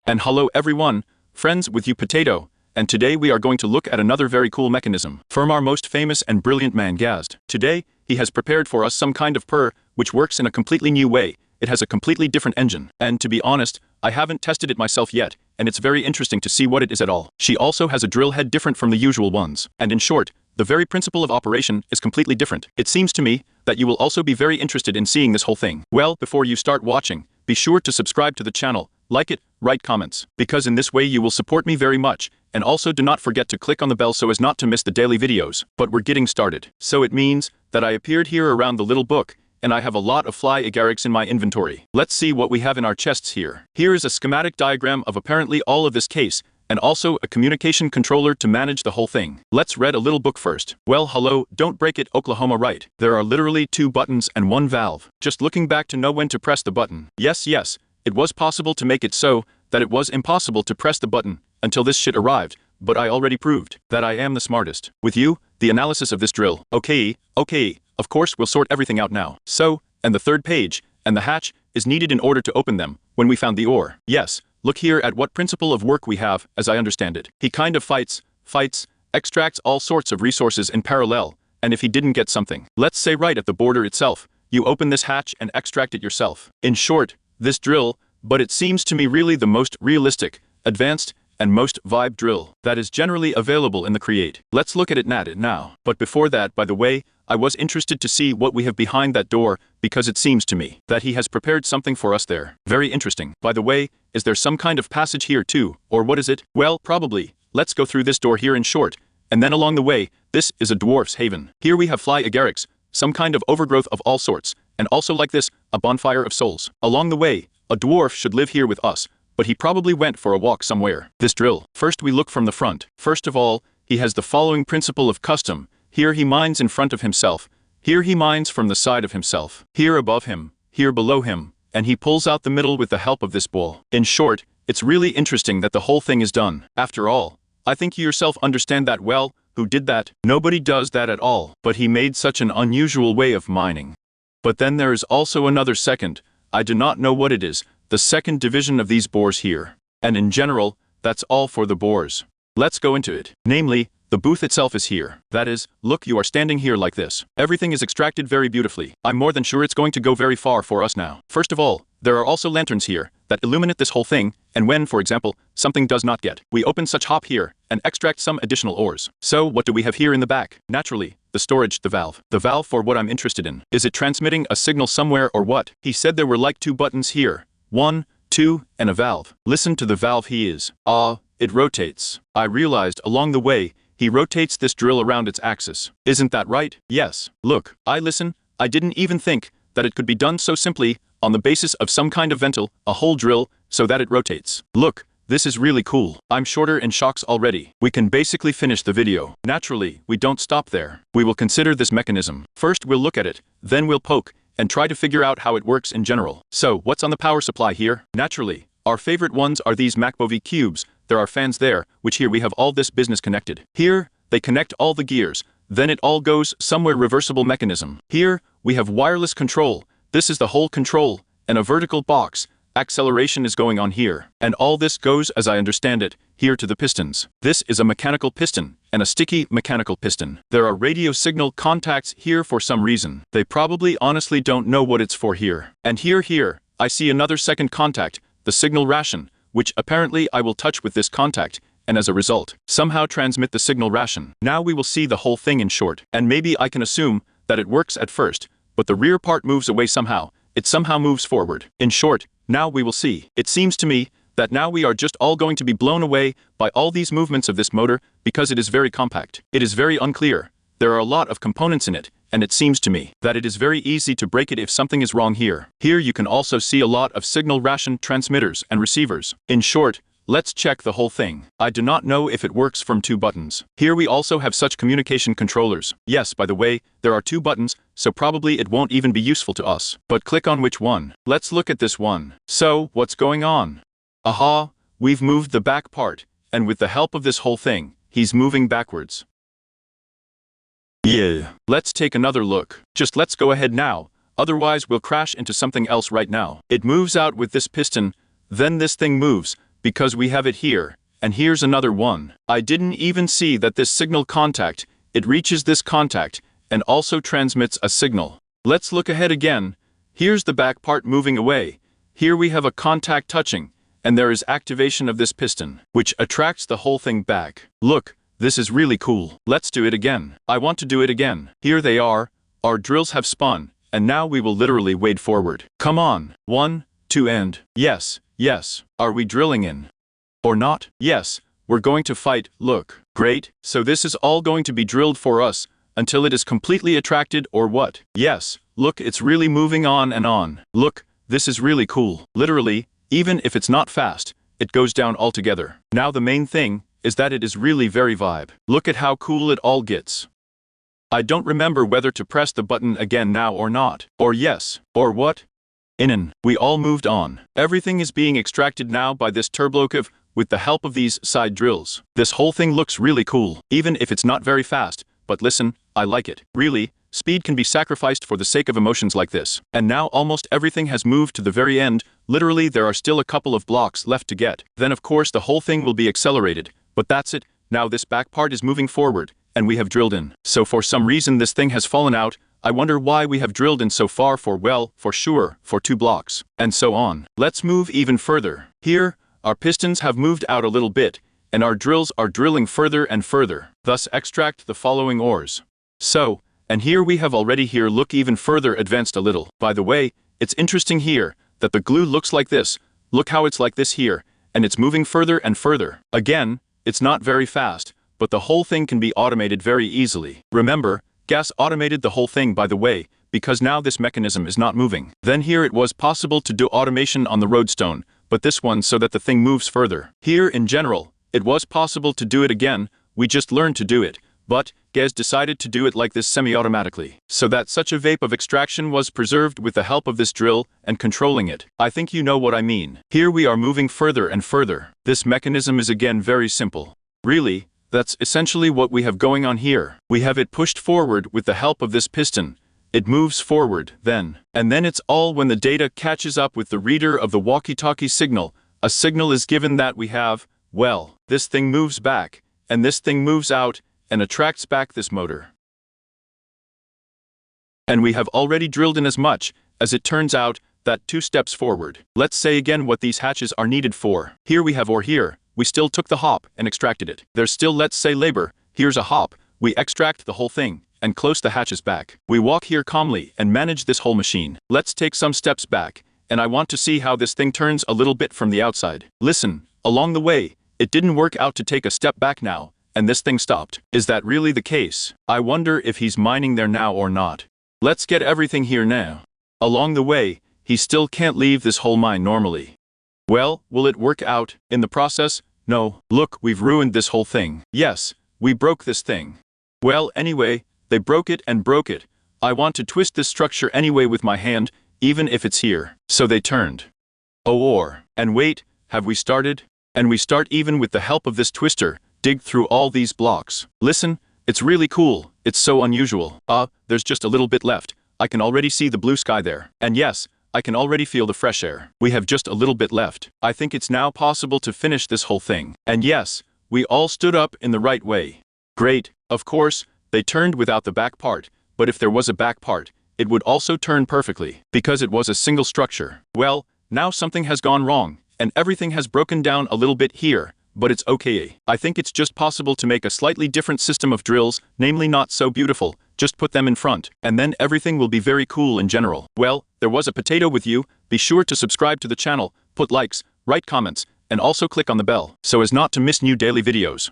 And hello everyone, friends with you Potato, and today we are going to look at another very cool mechanism from our most famous and brilliant man Gazd. Today, he has prepared for us some kind of purr, which works in a completely new way. It has a completely different engine, and to be honest, I haven't tested it myself yet, and it's very interesting to see what it is at all. She also has a drill head different from the usual ones, and in short, the very principle of operation is completely different. It seems to me that you will also be very interested in seeing this whole thing. Well, before you start watching, be sure to subscribe to the channel, like it, write comments, because in this way you will support me very much, and also do not forget to click on the bell so as not to miss the daily videos. But we're getting started. So it means that I appeared here around the little book, and I have a lot of fly agarics in my inventory. Let's see what we have in our chests here. Here is a schematic diagram of apparently all of this case, and also a communication controller to manage the whole thing. Let's read a little book first. Well, hello, don't break it, Oklahoma, right? There are literally 2 buttons and 1 valve. Just looking back to know when to press the button. Yes, it was possible to make it so that it was impossible to press the button until this shit arrived, but I already proved that I am the smartest. With you, the analysis of this drill. Okay, of course we'll sort everything out now. So, and the 3rd page, and the hatch, is needed in order to open them, when we found the ore. Yes, look here at what principle of work we have, as I understand it. He kind of fights, extracts all sorts of resources in parallel, and if he didn't get something, let's say right at the border itself, you open this hatch and extract it yourself. In short, this drill, but it seems to me really the most realistic, advanced, and most vibe drill that is generally available in the Create. Let's look at it now. But before that, by the way, I was interested to see what we have behind that door, because it seems to me that he has prepared something for us there. Very interesting. By the way, is there some kind of passage here too, or what is it? Well, probably. Let's go through this door here in short, and then along the way, this is a dwarf's haven. Here we have fly agarics, some kind of overgrowth of all sorts, and also like this, a bonfire of souls. Along the way, a dwarf should live here with us, but he probably went for a walk somewhere. This drill. First we look from the front. First of all, he has the following principle of custom. Here he mines in front of himself. Here he mines from the side of himself. Here above him. Here below him. And he pulls out the middle with the help of this ball. In short, it's really interesting that the whole thing is done. After all, I think you yourself understand that well. Who did that? Nobody does that at all. But he made such an unusual way of mining. But then there is also another second, I do not know what it is, the second division of these bores here. And in general, that's all for the bores. Let's go into it. Namely, the booth itself is here. That is, look, you are standing here like this. Everything is extracted very beautifully. I'm more than sure it's going to go very far for us now. First of all, there are also lanterns here that illuminate this whole thing, and when, for example, something does not get, we open such hop here and extract some additional ores. So what do we have here in the back? Naturally, the storage, the valve. The valve for what I'm interested in. Is it transmitting a signal somewhere or what? He said there were like 2 buttons here. 1, 2, and a valve. Listen to the valve he is. It rotates. I realized along the way, he rotates this drill around its axis. Isn't that right? Yes. Look, I didn't even think that it could be done so simply, on the basis of some kind of ventil, a whole drill, so that it rotates. Look, this is really cool. I'm shorter in shocks already. We can basically finish the video. Naturally, we don't stop there. We will consider this mechanism. First we'll look at it, then we'll poke, and try to figure out how it works in general. So, what's on the power supply here? Naturally, our favorite ones are these MacBoV cubes. There are fans there, which here we have all this business connected. Here, they connect all the gears, then it all goes somewhere reversible mechanism. Here, we have wireless control. This is the whole control, and a vertical box. Acceleration is going on here. And all this goes, as I understand it, here to the pistons. This is a mechanical piston, and a sticky mechanical piston. There are radio signal contacts here for some reason. They probably honestly don't know what it's for here. And here, I see another second contact, the signal ration, which apparently I will touch with this contact, and as a result, somehow transmit the signal ration. Now we will see the whole thing in short, and maybe I can assume that it works at first, but the rear part moves away somehow. It somehow moves forward. In short, now we will see. It seems to me that now we are just all going to be blown away by all these movements of this motor, because it is very compact. It is very unclear. There are a lot of components in it, and it seems to me that it is very easy to break it if something is wrong here. Here you can also see a lot of signal ration transmitters and receivers. In short, let's check the whole thing. I do not know if it works from 2 buttons. Here we also have such communication controllers. Yes, by the way, there are 2 buttons, so probably it won't even be useful to us. But click on which one. Let's look at this one. So, what's going on? Aha, we've moved the back part, and with the help of this whole thing, he's moving backwards. Yeah. Let's take another look. Just let's go ahead now, otherwise we'll crash into something else right now. It moves out with this piston, then this thing moves, because we have it here, and here's another one. I didn't even see that this signal contact, it reaches this contact, and also transmits a signal. Let's look ahead again. Here's the back part moving away. Here we have a contact touching, and there is activation of this piston, which attracts the whole thing back. Look, this is really cool. Let's do it again. I want to do it again. Here they are. Our drills have spun, and now we will literally wade forward. Come on. 1, 2 and... Yes, yes. Are we drilling in? Or not? Yes, we're going to fight. Look. Great. So this is all going to be drilled for us, until it is completely attracted or what? Yes. Look, it's really moving on and on. Look, this is really cool. Literally, even if it's not fast, it goes down altogether. Now the main thing is that it is really very vibe. Look at how cool it all gets. I don't remember whether to press the button again now or not. Or yes. Or what? We all moved on. Everything is being extracted now by this turbolocomotive with the help of these side drills. This whole thing looks really cool, even if it's not very fast. But listen, I like it. Really, speed can be sacrificed for the sake of emotions like this. And now almost everything has moved to the very end. Literally, there are still a couple of blocks left to get. Then of course the whole thing will be accelerated. But that's it. Now this back part is moving forward, and we have drilled in. So for some reason this thing has fallen out. I wonder why we have drilled in so far for, well, for sure, for 2 blocks. And so on. Let's move even further. Here, our pistons have moved out a little bit, and our drills are drilling further and further. Thus extract the following ores. So, and here we have already here look even further advanced a little. By the way, it's interesting here, that the glue looks like this. Look how it's like this here, and it's moving further and further. Again, it's not very fast, but the whole thing can be automated very easily. Remember, gas automated the whole thing by the way, because now this mechanism is not moving. Then here it was possible to do automation on the roadstone, but this one so that the thing moves further. Here in general, it was possible to do it again, we just learned to do it, but gas decided to do it like this semi-automatically, so that such a vape of extraction was preserved with the help of this drill and controlling it. I think you know what I mean. Here we are moving further and further. This mechanism is again very simple. Really, that's essentially what we have going on here. We have it pushed forward with the help of this piston. It moves forward, then. And then it's all when the data catches up with the reader of the walkie-talkie signal. A signal is given that we have, well, this thing moves back, and this thing moves out, and attracts back this motor. And we have already drilled in as much, as it turns out, that 2 steps forward. Let's say again what these hatches are needed for. Here we have ore here. We still took the hop and extracted it. There's still, let's say, labor. Here's a hop. We extract the whole thing and close the hatches back. We walk here calmly and manage this whole machine. Let's take some steps back, and I want to see how this thing turns a little bit from the outside. Listen, along the way, it didn't work out to take a step back now, and this thing stopped. Is that really the case? I wonder if he's mining there now or not. Let's get everything here now. Along the way, he still can't leave this whole mine normally. Well, will it work out in the process? No. Look, we've ruined this whole thing. Yes, we broke this thing. Well, anyway, they broke it and broke it. I want to twist this structure anyway with my hand, even if it's here. So they turned. And wait, have we started? And we start even with the help of this twister, dig through all these blocks. Listen, it's really cool. It's so unusual. There's just a little bit left. I can already see the blue sky there. And yes, I can already feel the fresh air. We have just a little bit left. I think it's now possible to finish this whole thing. And yes, we all stood up in the right way. Great. Of course, they turned without the back part, but if there was a back part, it would also turn perfectly, because it was a single structure. Well, now something has gone wrong, and everything has broken down a little bit here, but it's okay. I think it's just possible to make a slightly different system of drills, namely not so beautiful. Just put them in front, and then everything will be very cool in general. Well, there was a potato with you. Be sure to subscribe to the channel, put likes, write comments, and also click on the bell, so as not to miss new daily videos.